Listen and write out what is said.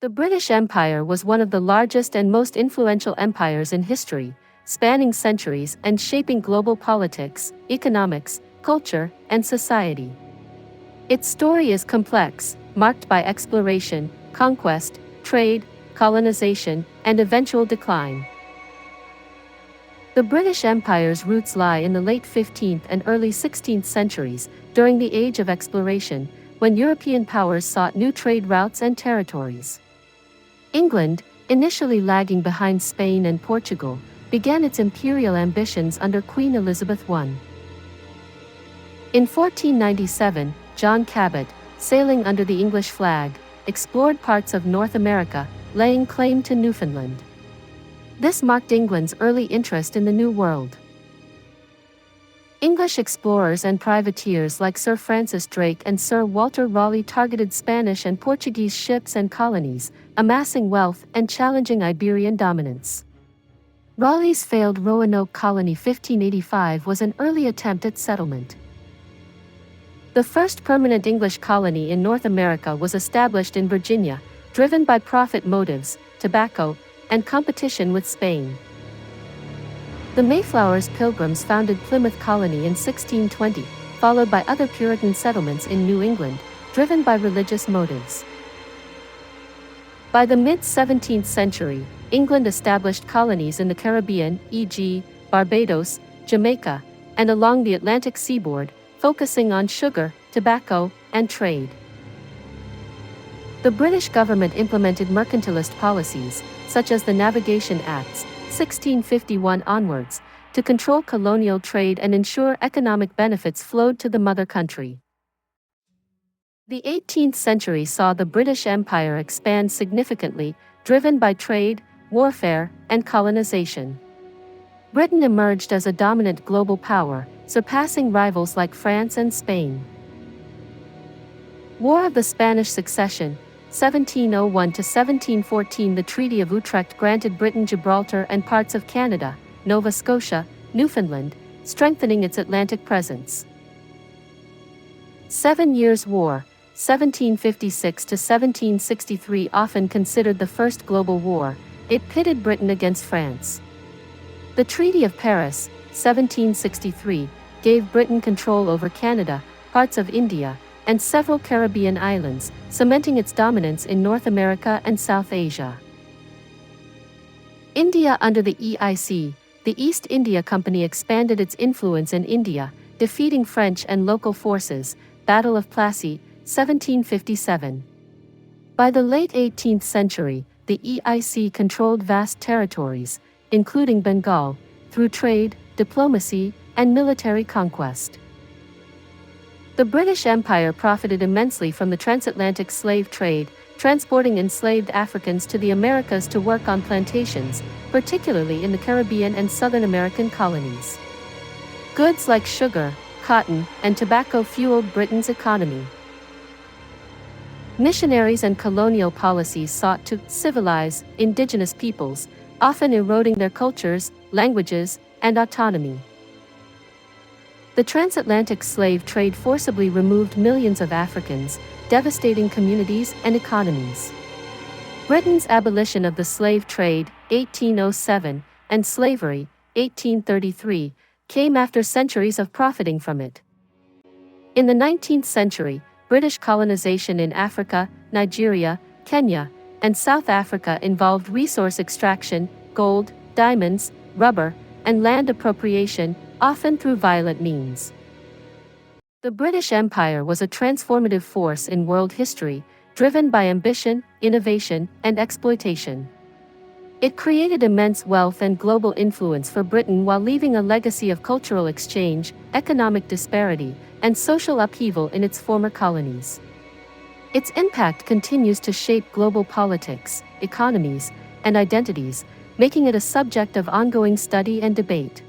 The British Empire was one of the largest and most influential empires in history, spanning centuries and shaping global politics, economics, culture, and society. Its story is complex, marked by exploration, conquest, trade, colonization, and eventual decline. The British Empire's roots lie in the late 15th and early 16th centuries, during the Age of Exploration, when European powers sought new trade routes and territories. England, initially lagging behind Spain and Portugal, began its imperial ambitions under Queen Elizabeth I. In 1497, John Cabot, sailing under the English flag, explored parts of North America, laying claim to Newfoundland. This marked England's early interest in the New World. English explorers and privateers like Sir Francis Drake and Sir Walter Raleigh targeted Spanish and Portuguese ships and colonies, amassing wealth and challenging Iberian dominance. Raleigh's failed Roanoke colony 1585 was an early attempt at settlement. The first permanent English colony in North America was established in Virginia, driven by profit motives, tobacco, and competition with Spain. The Mayflower's Pilgrims founded Plymouth Colony in 1620, followed by other Puritan settlements in New England, driven by religious motives. By the mid-17th century, England established colonies in the Caribbean, e.g., Barbados, Jamaica, and along the Atlantic seaboard, focusing on sugar, tobacco, and trade. The British government implemented mercantilist policies, such as the Navigation Acts, 1651 onwards, to control colonial trade and ensure economic benefits flowed to the mother country. The 18th century saw the British Empire expand significantly, driven by trade, warfare, and colonization. Britain emerged as a dominant global power, surpassing rivals like France and Spain. War of the Spanish Succession, 1701 to 1714. The Treaty of Utrecht granted Britain Gibraltar and parts of Canada, Nova Scotia, Newfoundland, strengthening its Atlantic presence. 7 Years' War, 1756 to 1763. Often considered the first global war, it pitted Britain against France. The Treaty of Paris, 1763, gave Britain control over Canada, parts of India, and several Caribbean islands, cementing its dominance in North America and South Asia. India. Under the EIC, the East India Company expanded its influence in India, defeating French and local forces, Battle of Plassey, 1757. By the late 18th century, the EIC controlled vast territories, including Bengal, through trade, diplomacy, and military conquest. The British Empire profited immensely from the transatlantic slave trade, transporting enslaved Africans to the Americas to work on plantations, particularly in the Caribbean and Southern American colonies. Goods like sugar, cotton, and tobacco fueled Britain's economy. Missionaries and colonial policies sought to civilize indigenous peoples, often eroding their cultures, languages, and autonomy. The transatlantic slave trade forcibly removed millions of Africans, devastating communities and economies. Britain's abolition of the slave trade, 1807, and slavery, 1833, came after centuries of profiting from it. In the 19th century, British colonization in Africa, Nigeria, Kenya, and South Africa involved resource extraction, gold, diamonds, rubber, and land appropriation, often through violent means. The British Empire was a transformative force in world history, driven by ambition, innovation, and exploitation. It created immense wealth and global influence for Britain while leaving a legacy of cultural exchange, economic disparity, and social upheaval in its former colonies. Its impact continues to shape global politics, economies, and identities, making it a subject of ongoing study and debate.